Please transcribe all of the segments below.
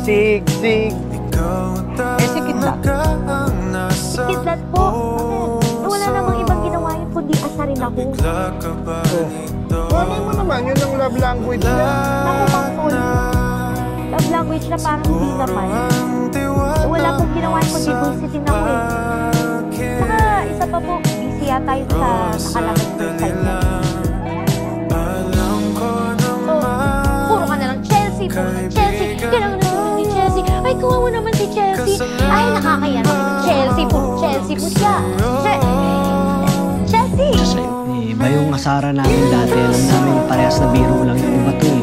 Sig. Eh, si Kidlat. Si Kidlat po. Wala namang ibang ginawa yun kundi asarin ako. Malay mo naman, yun ang love language niya. Naku, Mang Tol. Love language na parang hindi naman. Wala pong ginawa yun kundi bullshitting ako eh. Saka isa pa po, busy yata yun sa nakalagay sa site niya. Puro ka na lang Chelsea, kailangan na naman ni Chelsea. Ay, kawawa naman si Chelsea. Ay, nakakaya naman si Chelsea. Puro Chelsea po siya. Chelsea! Iba yung asara namin dati. Alam namin parehas na biro lang yung iba to eh.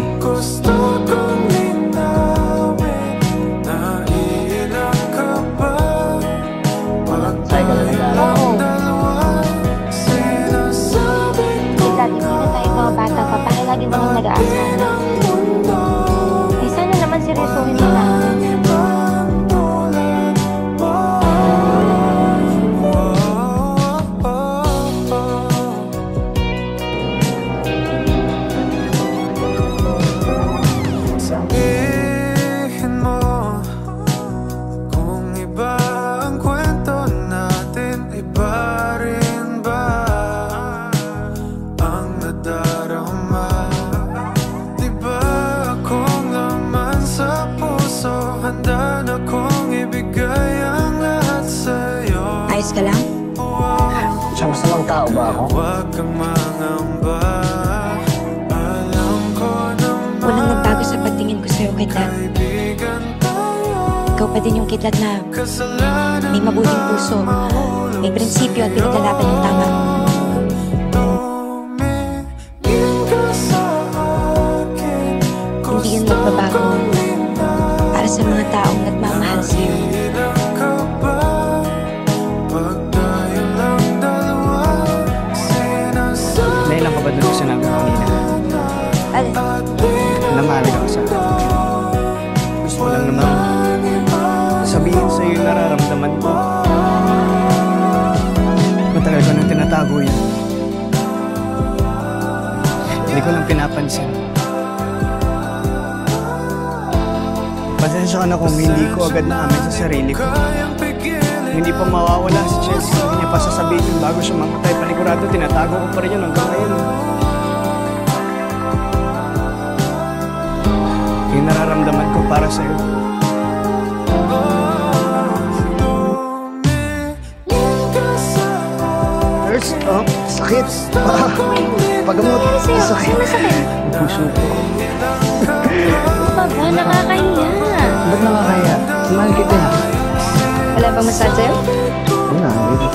Sa'yo ka na nag-aaral. Oo. Kidlat, hindi na tayo mga bata pa. Parang lagi mo lang nag-aasara. Eh, sana naman seryosohin mo na. Ayos ka lang? Siya, masamang tao ba ako? Walang nagbago sa pagtingin ko sa'yo, Kidlat. Ikaw pa din yung Kidlat na may mabuting puso, may prinsipyo at pinaglalaban yung tama. Hindi yun magbabago para sa mga taong nagmamahal sa'yo. Nailang ka ba doon sa sinabi ko kanina? Alin? Namahali ka sa akin. Gusto ko lang naman sabihin sa'yo yung nararamdaman ko. Matagal ko nang tinatago yan. Hindi ko lang pinapansin. Pasensya ka na kung hindi ko agad naamin sa sarili ko. Hindi pa mawawala si Chelsea. Hindi niya pa sasabihin bago siya mamatay. Panigurado, tinatago ko pa rin yun hanggang ngayon. Yung nararamdaman ko para sa'yo. Nurse, oh, sakit. Pagamot, sakit. Puso ko. Baba, nakakahiya. Ba't nakakaya? Mahal kita. Wala bang massage sa'yo? Wala, baby.